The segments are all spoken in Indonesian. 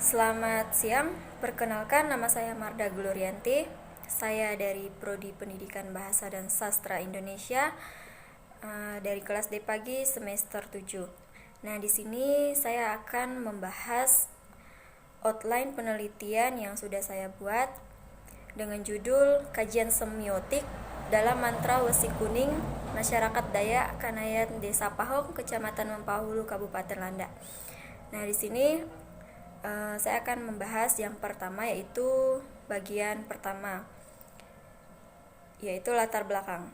Selamat siang, perkenalkan nama saya Marda Glorianti. Saya dari Prodi Pendidikan Bahasa dan Sastra Indonesia dari kelas D pagi semester 7. Nah, di sini saya akan membahas outline penelitian yang sudah saya buat dengan judul Kajian Semiotik dalam Mantra Wesi Kuning Masyarakat Dayak Kanayan Desa Pahong, Kecamatan Mempawulu, Kabupaten Landak. Nah, di sini saya akan membahas yang pertama, yaitu bagian pertama, yaitu latar belakang.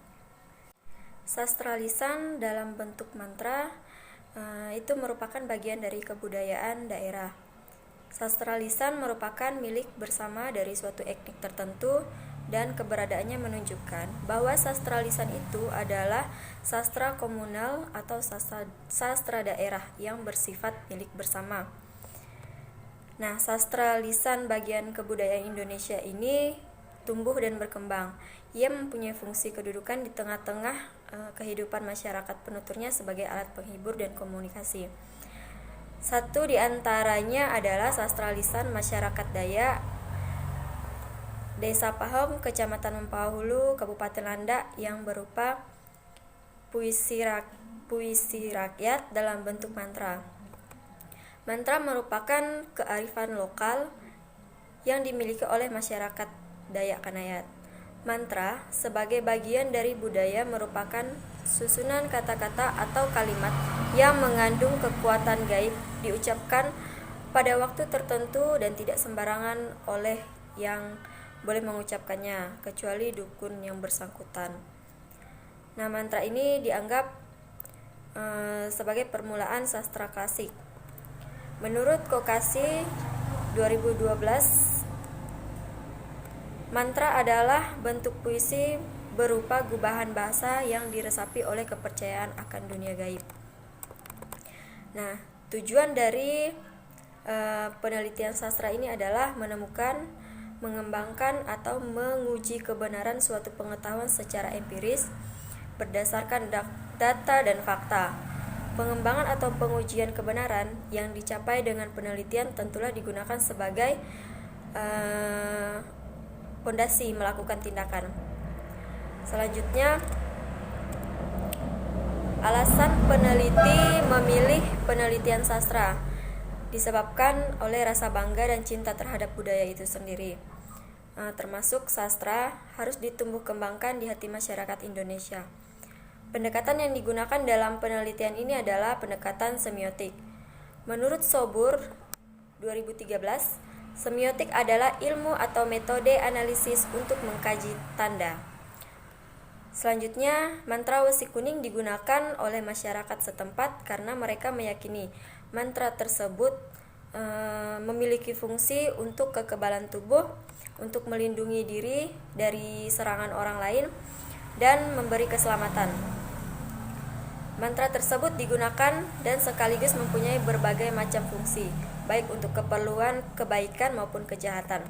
Sastra lisan dalam bentuk mantra itu merupakan bagian dari kebudayaan daerah. Sastra lisan merupakan milik bersama dari suatu etnik tertentu dan keberadaannya menunjukkan bahwa sastra lisan itu adalah sastra komunal atau sastra daerah yang bersifat milik bersama. Nah, sastra lisan bagian kebudayaan Indonesia ini tumbuh dan berkembang. Ia mempunyai fungsi kedudukan di tengah-tengah kehidupan masyarakat penuturnya sebagai alat penghibur dan komunikasi. Satu di antaranya adalah sastra lisan masyarakat Dayak Desa Pahong, Kecamatan Mempawulu, Kabupaten Landak, yang berupa puisi rakyat dalam bentuk mantra. Mantra merupakan kearifan lokal yang dimiliki oleh masyarakat Dayak Kanayat. Mantra sebagai bagian dari budaya merupakan susunan kata-kata atau kalimat yang mengandung kekuatan gaib, diucapkan pada waktu tertentu dan tidak sembarangan oleh yang boleh mengucapkannya, kecuali dukun yang bersangkutan. Nah, mantra ini dianggap sebagai permulaan sastra klasik. Menurut Kokasi 2012, mantra adalah bentuk puisi berupa gubahan bahasa yang diresapi oleh kepercayaan akan dunia gaib. Nah, tujuan dari penelitian sastra ini adalah menemukan, mengembangkan, atau menguji kebenaran suatu pengetahuan secara empiris berdasarkan data dan fakta. Pengembangan atau pengujian kebenaran yang dicapai dengan penelitian tentulah digunakan sebagai fondasi melakukan tindakan. Selanjutnya, alasan peneliti memilih penelitian sastra disebabkan oleh rasa bangga dan cinta terhadap budaya itu sendiri. Termasuk sastra harus ditumbuh kembangkan di hati masyarakat Indonesia. Pendekatan yang digunakan dalam penelitian ini adalah pendekatan semiotik. Menurut Sobur 2013, semiotik adalah ilmu atau metode analisis untuk mengkaji tanda. Selanjutnya, mantra Wesi Kuning digunakan oleh masyarakat setempat karena mereka meyakini mantra tersebut memiliki fungsi untuk kekebalan tubuh, untuk melindungi diri dari serangan orang lain, dan memberi keselamatan. Mantra tersebut digunakan dan sekaligus mempunyai berbagai macam fungsi, baik untuk keperluan kebaikan maupun kejahatan.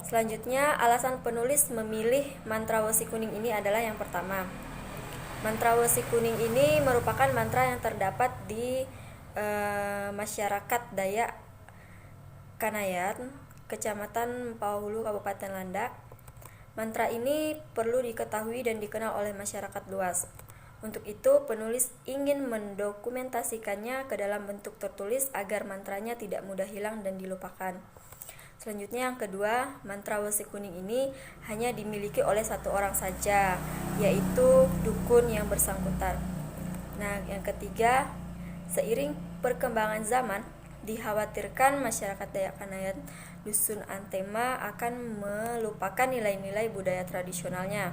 Selanjutnya, alasan penulis memilih mantra Wesi Kuning ini adalah yang pertama. Mantra Wesi Kuning ini merupakan mantra yang terdapat di masyarakat Dayak Kanayat, Kecamatan Mempawulu, Kabupaten Landak. Mantra ini perlu diketahui dan dikenal oleh masyarakat luas. Untuk itu, penulis ingin mendokumentasikannya ke dalam bentuk tertulis agar mantranya tidak mudah hilang dan dilupakan. Selanjutnya, yang kedua, mantra Wesi Kuning ini hanya dimiliki oleh satu orang saja, yaitu dukun yang bersangkutan. Nah, yang ketiga, seiring perkembangan zaman, dikhawatirkan masyarakat Dayak Kanayat Dusun Antema akan melupakan nilai-nilai budaya tradisionalnya.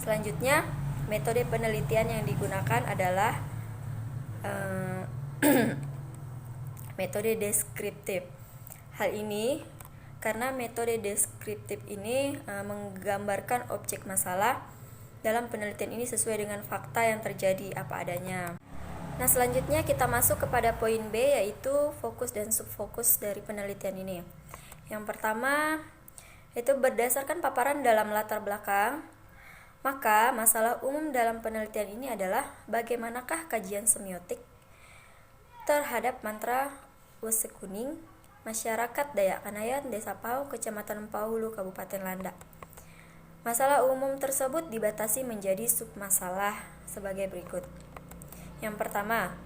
Selanjutnya, metode penelitian yang digunakan adalah metode deskriptif. Hal ini karena metode deskriptif ini menggambarkan objek masalah dalam penelitian ini sesuai dengan fakta yang terjadi apa adanya. Nah, selanjutnya kita masuk kepada poin B, yaitu fokus dan subfokus dari penelitian ini. Yang pertama, itu berdasarkan paparan dalam latar belakang, maka masalah umum dalam penelitian ini adalah bagaimanakah kajian semiotik terhadap mantra Wesi Kuning, Masyarakat Dayak Kanayan, Desa Pau, Kecamatan Pauhulu, Kabupaten Landak. Masalah umum tersebut dibatasi menjadi submasalah sebagai berikut. Yang pertama,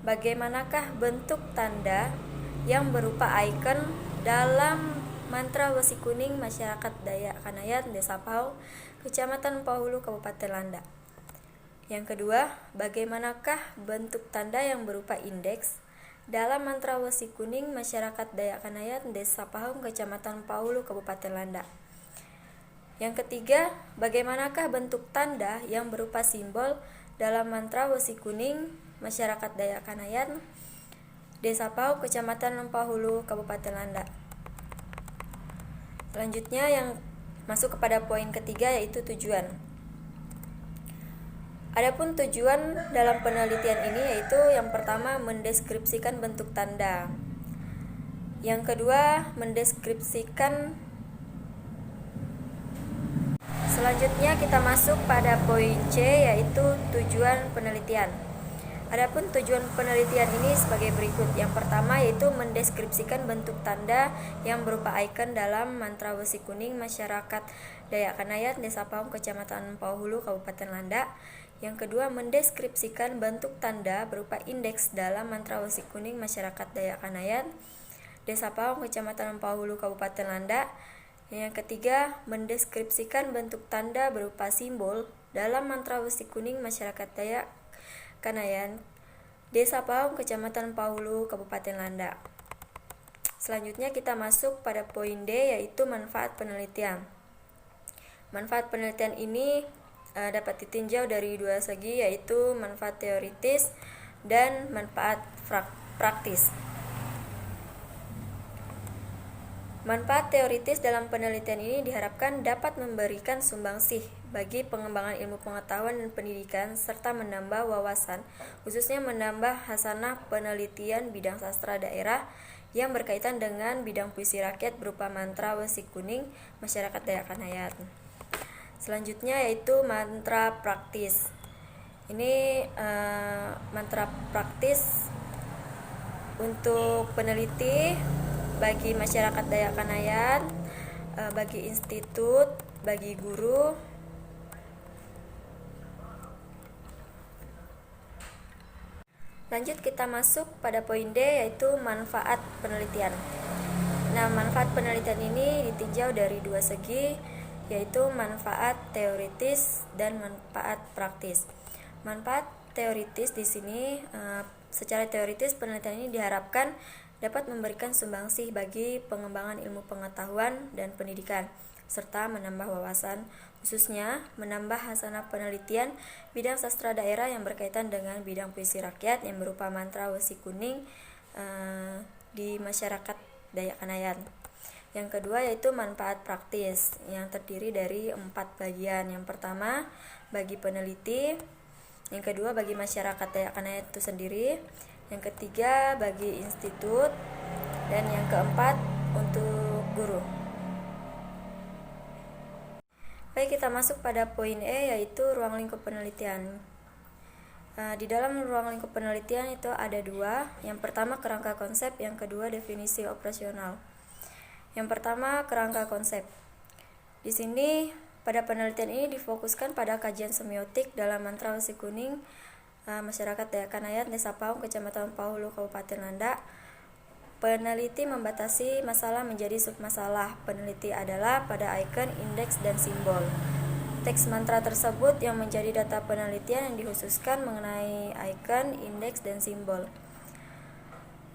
bagaimanakah bentuk tanda yang berupa ikon dalam mantra Wesi Kuning, Masyarakat Dayak Kanayan, Desa Pau, Kecamatan Pauhulu, Kabupaten Landak. Yang kedua, bagaimanakah bentuk tanda yang berupa indeks dalam mantra Wesi Kuning, Masyarakat Dayak Kanayan, Desa Pahung, Kecamatan Pauhulu, Kabupaten Landak. Yang ketiga, bagaimanakah bentuk tanda yang berupa simbol dalam mantra Wesi Kuning, Masyarakat Dayak Kanayan, Desa Pau, Kecamatan Pauhulu, Kabupaten Landak. Selanjutnya yang masuk kepada poin ketiga, yaitu tujuan. Adapun tujuan dalam penelitian ini yaitu yang pertama mendeskripsikan bentuk tanda. Yang kedua mendeskripsikan. Selanjutnya kita masuk pada poin C, yaitu tujuan penelitian. Adapun tujuan penelitian ini sebagai berikut. Yang pertama yaitu mendeskripsikan bentuk tanda yang berupa ikon dalam mantra Wesi Kuning, Masyarakat Dayak Kanayan, Desa Pau, Kecamatan Pauhulu, Kabupaten Landak. Yang kedua, mendeskripsikan bentuk tanda berupa indeks dalam mantra Wesi Kuning, Masyarakat Dayak Kanayan, Desa Pau, Kecamatan Pauhulu, Kabupaten Landak. Yang ketiga, mendeskripsikan bentuk tanda berupa simbol dalam mantra Wesi Kuning, Masyarakat Dayak Kanayan, Desa Pau, Kecamatan Pauhulu, Kabupaten Landak. Selanjutnya kita masuk pada poin D, yaitu manfaat penelitian. Manfaat penelitian ini dapat ditinjau dari dua segi, yaitu manfaat teoritis dan manfaat praktis. Manfaat teoritis dalam penelitian ini diharapkan dapat memberikan sumbangsih bagi pengembangan ilmu pengetahuan dan pendidikan serta menambah wawasan, khususnya menambah hasanah penelitian bidang sastra daerah yang berkaitan dengan bidang puisi rakyat berupa mantra Wesi Kuning, Masyarakat Dayak Kanayan. Selanjutnya yaitu mantra praktis. Ini mantra praktis untuk peneliti, bagi masyarakat Dayak Kanayan, bagi institut, bagi guru. Lanjut kita masuk pada poin D, yaitu manfaat penelitian. Nah, manfaat penelitian ini ditinjau dari dua segi, yaitu manfaat teoritis dan manfaat praktis. Manfaat teoritis di sini, secara teoritis penelitian ini diharapkan dapat memberikan sumbangsih bagi pengembangan ilmu pengetahuan dan pendidikan serta menambah wawasan, khususnya menambah hasanah penelitian bidang sastra daerah yang berkaitan dengan bidang puisi rakyat yang berupa mantra Wesi Kuning di masyarakat Dayak Kanayan. Yang kedua yaitu manfaat praktis yang terdiri dari 4 bagian. Yang pertama bagi peneliti, yang kedua bagi masyarakat Dayak Kanayan itu sendiri, yang ketiga bagi institut, dan yang keempat untuk guru. Baik, kita masuk pada poin E, yaitu ruang lingkup penelitian. Di dalam ruang lingkup penelitian itu ada 2. Yang pertama kerangka konsep, yang kedua definisi operasional. Yang pertama kerangka konsep. Di sini pada penelitian ini difokuskan pada kajian semiotik dalam mantra Wesi Kuning, Masyarakat Dayak Kanayan, Desa Pau, Kecamatan Pauhulu, Kabupaten Landak. Peneliti membatasi masalah menjadi submasalah. Peneliti adalah pada ikon, indeks, dan simbol. Teks mantra tersebut yang menjadi data penelitian yang dikhususkan mengenai ikon, indeks, dan simbol.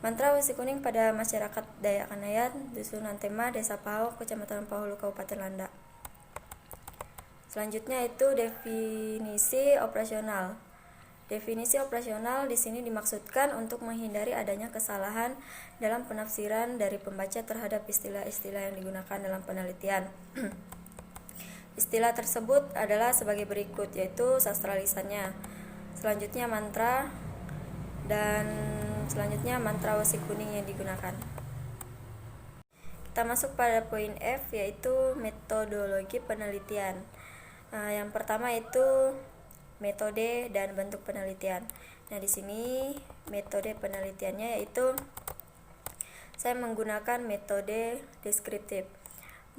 Mantra Wesi Kuning pada masyarakat Dayak Kanayan, Dusun Antema, Desa Pau, Kecamatan Pauhulu, Kabupaten Landak. Selanjutnya itu definisi operasional. Definisi operasional di sini dimaksudkan untuk menghindari adanya kesalahan dalam penafsiran dari pembaca terhadap istilah-istilah yang digunakan dalam penelitian. Istilah tersebut adalah sebagai berikut, yaitu sastra lisannya. Selanjutnya mantra, dan selanjutnya mantra Wesi Kuning yang digunakan. Kita masuk pada poin F, yaitu metodologi penelitian. Yang pertama itu metode dan bentuk penelitian. Nah, di sini metode penelitiannya yaitu saya menggunakan metode deskriptif.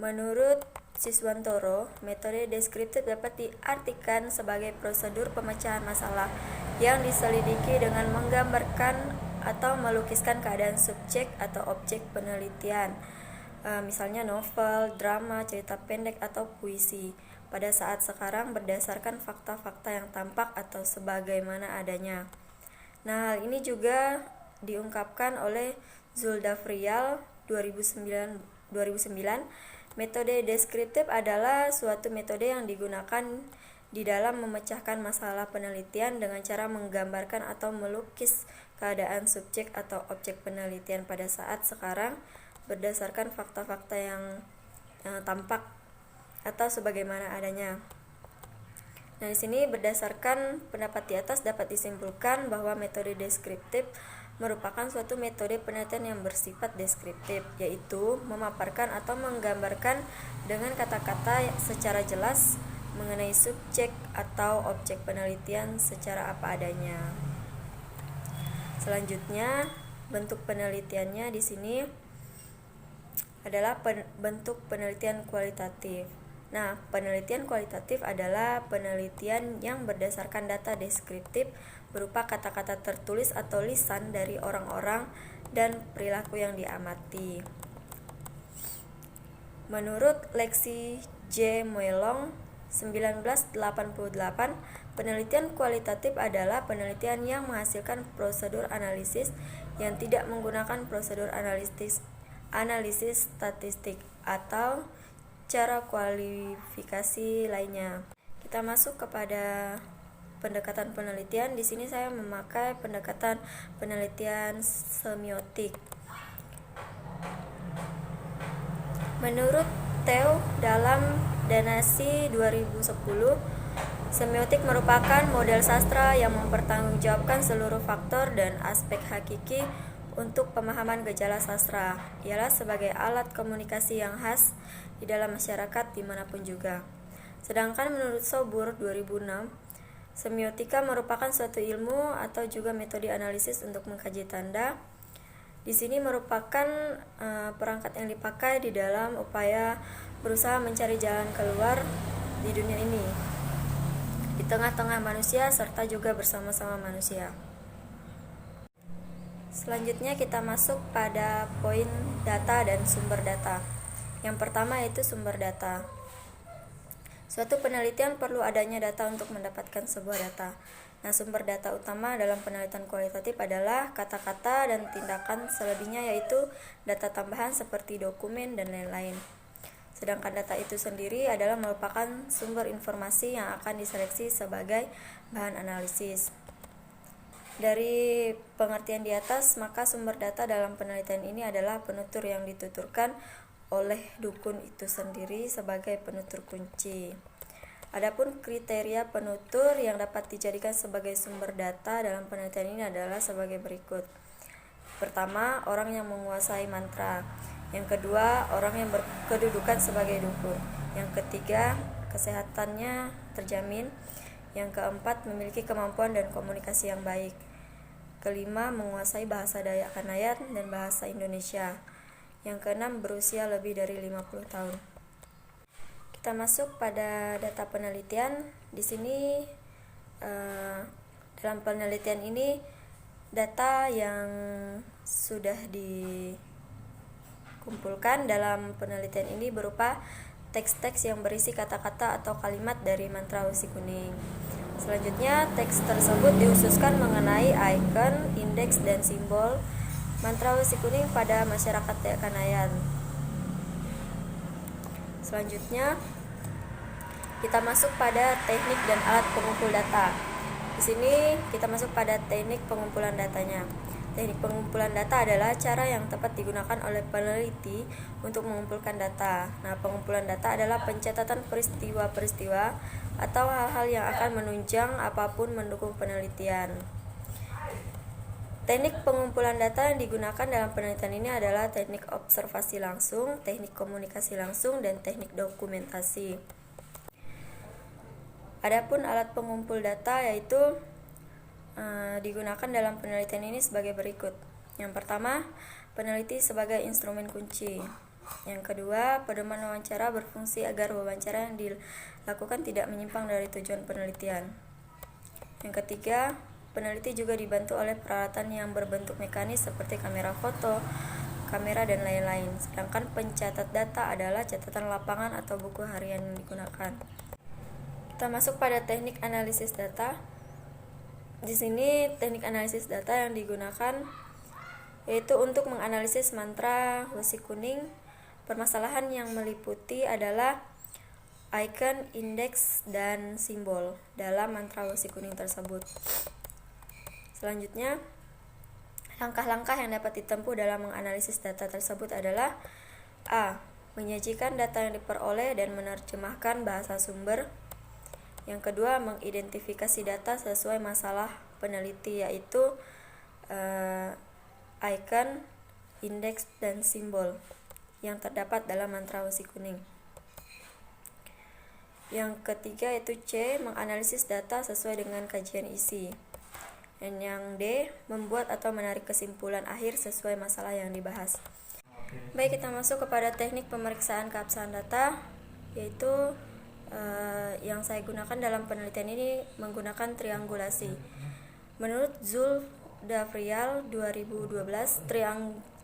Menurut Siswantoro, metode deskriptif dapat diartikan sebagai prosedur pemecahan masalah yang diselidiki dengan menggambarkan atau melukiskan keadaan subjek atau objek penelitian, misalnya novel, drama, cerita pendek, atau puisi, pada saat sekarang berdasarkan fakta-fakta yang tampak atau sebagaimana adanya. Nah, hal ini juga diungkapkan oleh Zuldafrial 2009. Metode deskriptif adalah suatu metode yang digunakan di dalam memecahkan masalah penelitian dengan cara menggambarkan atau melukis keadaan subjek atau objek penelitian pada saat sekarang berdasarkan fakta-fakta yang tampak atau sebagaimana adanya. Nah, di sini berdasarkan pendapat di atas dapat disimpulkan bahwa metode deskriptif merupakan suatu metode penelitian yang bersifat deskriptif, yaitu memaparkan atau menggambarkan dengan kata-kata secara jelas mengenai subjek atau objek penelitian secara apa adanya. Selanjutnya, bentuk penelitiannya di sini adalah bentuk penelitian kualitatif. Nah, penelitian kualitatif adalah penelitian yang berdasarkan data deskriptif berupa kata-kata tertulis atau lisan dari orang-orang dan perilaku yang diamati. Menurut Lexi J. Moelong 1988, penelitian kualitatif adalah penelitian yang menghasilkan prosedur analisis yang tidak menggunakan prosedur analisis statistik atau cara kualifikasi lainnya. Kita masuk kepada pendekatan penelitian. Di sini saya memakai pendekatan penelitian semiotik. Menurut Theo dalam Danasi 2010, semiotik merupakan model sastra yang mempertanggungjawabkan seluruh faktor dan aspek hakiki untuk pemahaman gejala sastra. Ialah sebagai alat komunikasi yang khas di dalam masyarakat dimanapun juga. Sedangkan menurut Sobur 2006, semiotika merupakan suatu ilmu atau juga metode analisis untuk mengkaji tanda. Di sini merupakan perangkat yang dipakai di dalam upaya berusaha mencari jalan keluar di dunia ini, di tengah-tengah manusia serta juga bersama-sama manusia. Selanjutnya kita masuk pada poin data dan sumber data. Yang pertama yaitu sumber data. Suatu penelitian perlu adanya data untuk mendapatkan sebuah data. Nah, sumber data utama dalam penelitian kualitatif adalah kata-kata dan tindakan, selebihnya yaitu data tambahan seperti dokumen dan lain-lain. Sedangkan data itu sendiri adalah merupakan sumber informasi yang akan diseleksi sebagai bahan analisis. Dari pengertian di atas, maka sumber data dalam penelitian ini adalah penutur yang dituturkan oleh dukun itu sendiri sebagai penutur kunci. Adapun kriteria penutur yang dapat dijadikan sebagai sumber data dalam penelitian ini adalah sebagai berikut. Pertama, orang yang menguasai mantra. Yang kedua, orang yang berkedudukan sebagai dukun. Yang ketiga, kesehatannya terjamin. Yang keempat, memiliki kemampuan dan komunikasi yang baik. Kelima, menguasai bahasa Dayak Kanayat dan bahasa Indonesia. Yang keenam, berusia lebih dari 50 tahun. Kita masuk pada data penelitian. Di sini dalam penelitian ini data yang sudah dikumpulkan dalam penelitian ini berupa teks-teks yang berisi kata-kata atau kalimat dari mantra Wesi Kuning. Selanjutnya, teks tersebut dikhususkan mengenai ikon, indeks, dan simbol mantra Wesi Kuning pada masyarakat Dayak Kanayan. Selanjutnya, kita masuk pada teknik dan alat pengumpul data. Di sini kita masuk pada teknik pengumpulan datanya. Teknik pengumpulan data adalah cara yang tepat digunakan oleh peneliti untuk mengumpulkan data. Nah, pengumpulan data adalah pencatatan peristiwa-peristiwa atau hal-hal yang akan menunjang apapun mendukung penelitian. Teknik pengumpulan data yang digunakan dalam penelitian ini adalah teknik observasi langsung, teknik komunikasi langsung, dan teknik dokumentasi. Adapun alat pengumpul data yaitu digunakan dalam penelitian ini sebagai berikut. Yang pertama, peneliti sebagai instrumen kunci. Yang kedua, pedoman wawancara berfungsi agar wawancara yang dilakukan tidak menyimpang dari tujuan penelitian. Yang ketiga, peneliti juga dibantu oleh peralatan yang berbentuk mekanis seperti kamera foto, kamera, dan lain-lain. Sedangkan pencatat data adalah catatan lapangan atau buku harian yang digunakan. Kita masuk pada teknik analisis data. Di sini teknik analisis data yang digunakan yaitu untuk menganalisis mantra wesi kuning. Permasalahan yang meliputi adalah icon, indeks, dan simbol dalam mantra wesi kuning tersebut. Selanjutnya, langkah-langkah yang dapat ditempuh dalam menganalisis data tersebut adalah A. Menyajikan data yang diperoleh dan menerjemahkan bahasa sumber. Yang kedua, mengidentifikasi data sesuai masalah peneliti, yaitu icon, indeks, dan simbol yang terdapat dalam mantra wesi kuning. Yang ketiga yaitu C. Menganalisis data sesuai dengan kajian isi. Dan yang D. Membuat atau menarik kesimpulan akhir sesuai masalah yang dibahas. Baik, kita masuk kepada teknik pemeriksaan keabsahan data, yaitu yang saya gunakan dalam penelitian ini menggunakan triangulasi. Menurut Zulfdavrial 2012,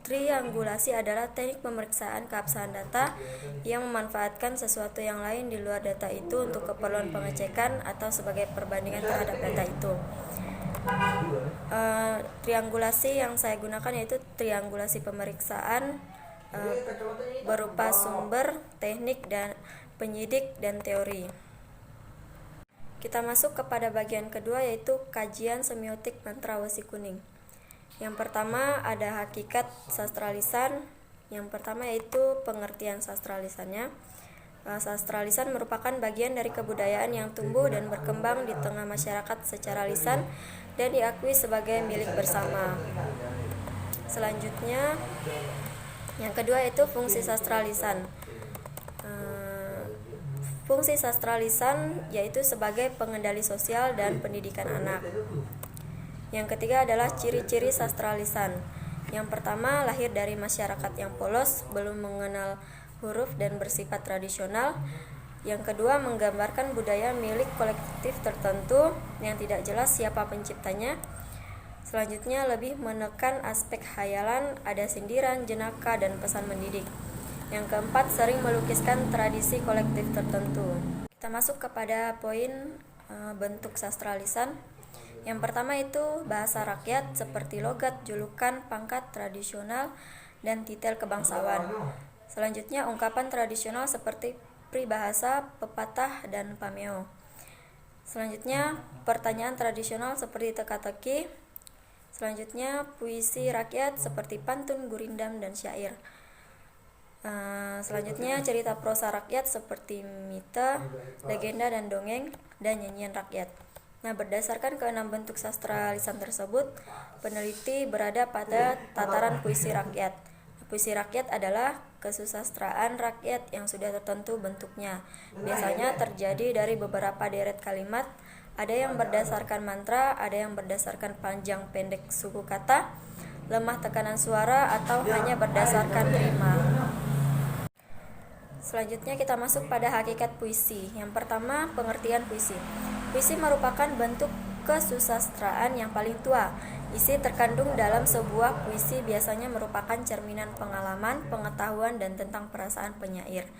triangulasi adalah teknik pemeriksaan keabsahan data yang memanfaatkan sesuatu yang lain di luar data itu untuk keperluan pengecekan atau sebagai perbandingan terhadap data itu. Triangulasi yang saya gunakan yaitu triangulasi pemeriksaan berupa sumber, teknik, dan penyidik, dan teori. Kita masuk kepada bagian kedua yaitu kajian semiotik mantra wesi kuning. Yang pertama ada hakikat sastra lisan. Yang pertama yaitu pengertian sastra lisannya. Sastra lisan merupakan bagian dari kebudayaan yang tumbuh dan berkembang di tengah masyarakat secara lisan dan diakui sebagai milik bersama. Selanjutnya, yang kedua yaitu fungsi sastra lisan. Fungsi sastra lisan yaitu sebagai pengendali sosial dan pendidikan anak. Yang ketiga adalah ciri-ciri sastra lisan. Yang pertama, lahir dari masyarakat yang polos, belum mengenal huruf dan bersifat tradisional. Yang kedua, menggambarkan budaya milik kolektif tertentu yang tidak jelas siapa penciptanya. Selanjutnya, lebih menekan aspek khayalan, ada sindiran, jenaka, dan pesan mendidik. Yang keempat, sering melukiskan tradisi kolektif tertentu. Kita masuk kepada poin bentuk sastra lisan. Yang pertama itu bahasa rakyat seperti logat, julukan, pangkat, tradisional, dan titel kebangsawan. Selanjutnya, ungkapan tradisional seperti peribahasa, pepatah, dan pameo. Selanjutnya, pertanyaan tradisional seperti teka-teki. Selanjutnya, puisi rakyat seperti pantun, gurindam, dan syair. Selanjutnya, cerita prosa rakyat seperti mite, legenda, dan dongeng, dan nyanyian rakyat. Nah, berdasarkan keenam bentuk sastra lisan tersebut, peneliti berada pada tataran puisi rakyat. Puisi rakyat adalah kesusastraan rakyat yang sudah tertentu bentuknya. Biasanya terjadi dari beberapa deret kalimat, ada yang berdasarkan mantra, ada yang berdasarkan panjang pendek suku kata, lemah tekanan suara, atau hanya berdasarkan rima. Selanjutnya kita masuk pada hakikat puisi. Yang pertama, pengertian puisi. Puisi merupakan bentuk kesusastraan yang paling tua. Isi terkandung dalam sebuah puisi biasanya merupakan cerminan pengalaman, pengetahuan, dan tentang perasaan penyair.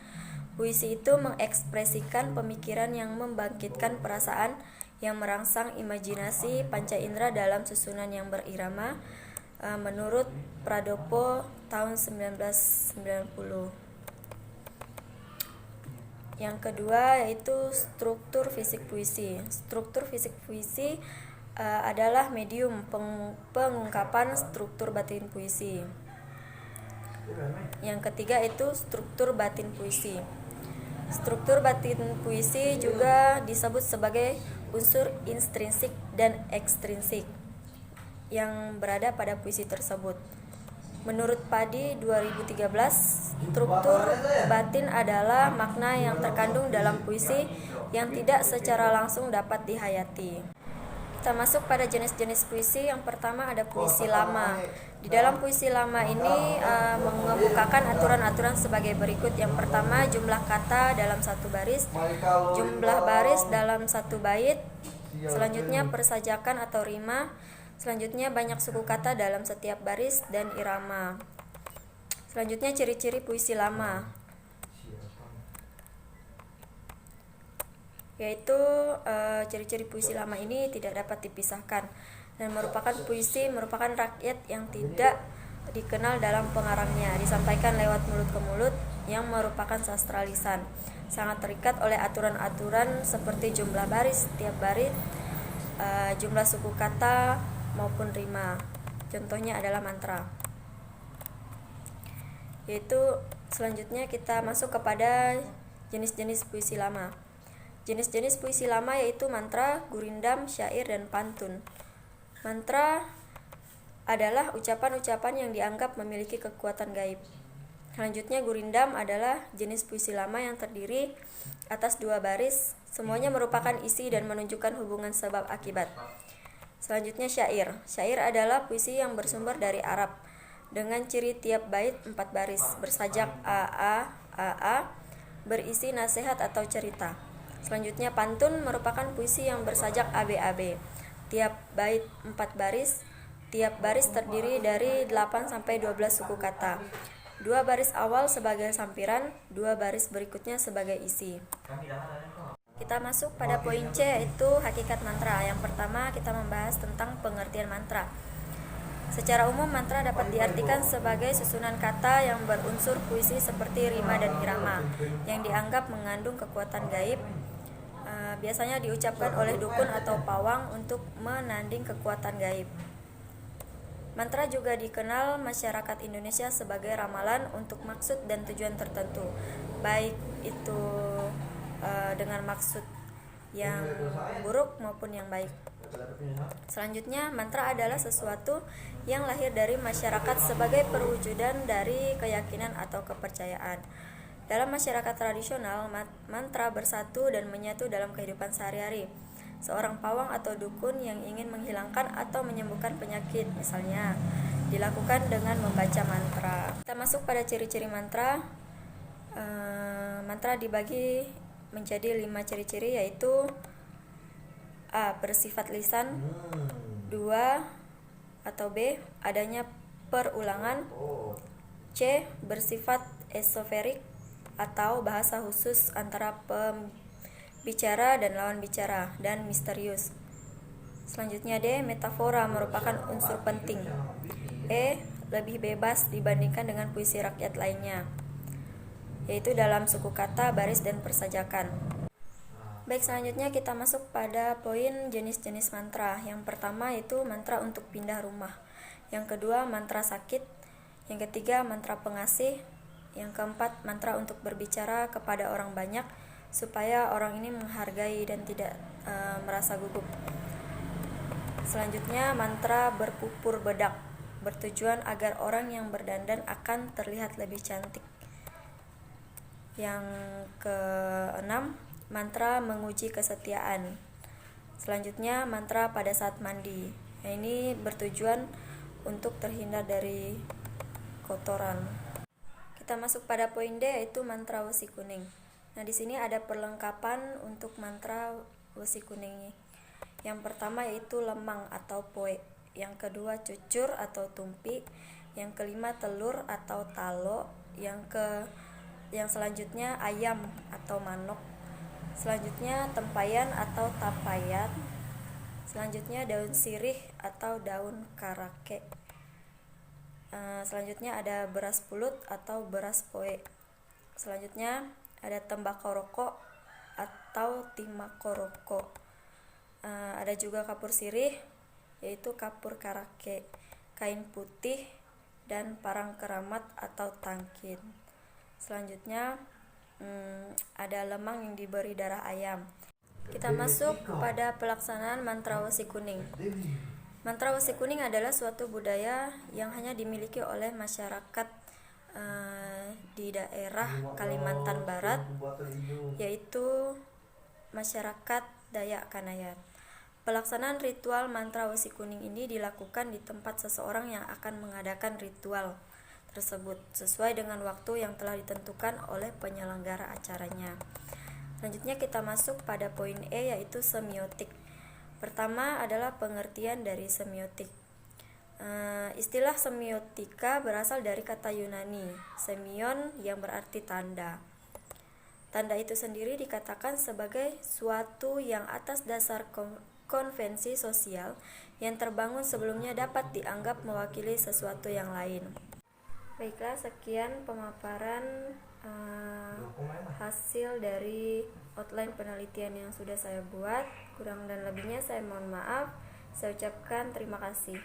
Puisi itu mengekspresikan pemikiran yang membangkitkan perasaan, yang merangsang imajinasi panca indera dalam susunan yang berirama, menurut Pradopo tahun 1990. Yang kedua yaitu struktur fisik puisi. Struktur fisik puisi adalah medium pengungkapan struktur batin puisi. Yang ketiga itu struktur batin puisi. Struktur batin puisi juga disebut sebagai unsur intrinsik dan ekstrinsik yang berada pada puisi tersebut. Menurut Padi 2013, struktur batin adalah makna yang terkandung dalam puisi yang tidak secara langsung dapat dihayati. Kita masuk pada jenis-jenis puisi. Yang pertama ada puisi lama. Di dalam puisi lama ini mengemukakan aturan-aturan sebagai berikut. Yang pertama, jumlah kata dalam satu baris, jumlah baris dalam satu bait. Selanjutnya persajakan atau rima. Selanjutnya banyak suku kata dalam setiap baris dan irama. Selanjutnya ciri-ciri puisi lama, yaitu ciri-ciri puisi lama ini tidak dapat dipisahkan dan merupakan rakyat yang tidak dikenal dalam pengarangnya, disampaikan lewat mulut ke mulut, yang merupakan sastra lisan, sangat terikat oleh aturan-aturan seperti jumlah baris tiap baris, jumlah suku kata maupun rima. Contohnya adalah mantra. Yaitu selanjutnya kita masuk kepada jenis-jenis puisi lama. Jenis-jenis puisi lama yaitu mantra, gurindam, syair, dan pantun. Mantra adalah ucapan-ucapan yang dianggap memiliki kekuatan gaib. Selanjutnya gurindam adalah jenis puisi lama yang terdiri atas dua baris, semuanya merupakan isi dan menunjukkan hubungan sebab akibat. Selanjutnya syair. Syair adalah puisi yang bersumber dari Arab dengan ciri tiap bait 4 baris, bersajak AA, berisi nasihat atau cerita. Selanjutnya pantun merupakan puisi yang bersajak ABAB. Tiap bait 4 baris, tiap baris terdiri dari 8 sampai 12 suku kata. 2 baris awal sebagai sampiran, 2 baris berikutnya sebagai isi. Kita masuk pada poin C, yaitu hakikat mantra. Yang pertama kita membahas tentang pengertian mantra. Secara umum mantra dapat diartikan sebagai susunan kata yang berunsur puisi seperti rima dan irama yang dianggap mengandung kekuatan gaib. Biasanya diucapkan oleh dukun atau pawang untuk menanding kekuatan gaib. Mantra juga dikenal masyarakat Indonesia sebagai ramalan untuk maksud dan tujuan tertentu, baik itu dengan maksud yang buruk maupun yang baik. Selanjutnya, mantra adalah sesuatu yang lahir dari masyarakat sebagai perwujudan dari keyakinan atau kepercayaan. Dalam masyarakat tradisional, mantra bersatu dan menyatu dalam kehidupan sehari-hari. Seorang pawang atau dukun yang ingin menghilangkan atau menyembuhkan penyakit, misalnya, dilakukan dengan membaca mantra. Kita masuk pada ciri-ciri mantra. Mantra dibagi menjadi 5 ciri-ciri, yaitu A. Bersifat lisan. 2. Atau B. Adanya perulangan. C. Bersifat esoterik atau bahasa khusus antara pembicara dan lawan bicara, dan misterius. Selanjutnya D. Metafora merupakan unsur penting. E. Lebih bebas dibandingkan dengan puisi rakyat lainnya, yaitu dalam suku kata, baris, dan persajakan. Baik, selanjutnya kita masuk pada poin jenis-jenis mantra. Yang pertama yaitu mantra untuk pindah rumah. Yang kedua, mantra sakit. Yang ketiga, mantra pengasih. Yang keempat, mantra untuk berbicara kepada orang banyak supaya orang ini menghargai dan tidak merasa gugup. Selanjutnya, mantra berpupur bedak, bertujuan agar orang yang berdandan akan terlihat lebih cantik. Yang keenam, mantra menguji kesetiaan. Selanjutnya, mantra pada saat mandi. Ini bertujuan untuk terhindar dari kotoran. Kita masuk pada poin D, yaitu mantra wesi kuning. Nah, di sini ada perlengkapan untuk mantra wesi kuning. Yang pertama yaitu lemang atau poe. Yang kedua cucur atau tumpi. Yang kelima telur atau talo. Yang selanjutnya ayam atau manok. Selanjutnya tempayan atau tapayan. Selanjutnya daun sirih atau daun karake. Selanjutnya ada beras pulut atau beras poe. Selanjutnya ada tembakau rokok atau timako rokok. Ada juga kapur sirih, yaitu kapur karake, kain putih, dan parang keramat atau tangkin. Selanjutnya ada lemang yang diberi darah ayam. Kita masuk pada pelaksanaan mantra wesi kuning. Mantra wesi kuning adalah suatu budaya yang hanya dimiliki oleh masyarakat di daerah Kalimantan Barat, yaitu masyarakat Dayak Kanayat. Pelaksanaan ritual mantra wesi kuning ini dilakukan di tempat seseorang yang akan mengadakan ritual tersebut sesuai dengan waktu yang telah ditentukan oleh penyelenggara acaranya. Selanjutnya kita masuk pada poin E, yaitu semiotik. Pertama adalah pengertian dari semiotik. Istilah semiotika berasal dari kata Yunani semion yang berarti tanda. Tanda itu sendiri dikatakan sebagai suatu yang atas dasar konvensi sosial yang terbangun sebelumnya dapat dianggap mewakili sesuatu yang lain. Baiklah, sekian pemaparan hasil dari outline penelitian yang sudah saya buat. Kurang dan lebihnya saya mohon maaf. Saya ucapkan terima kasih.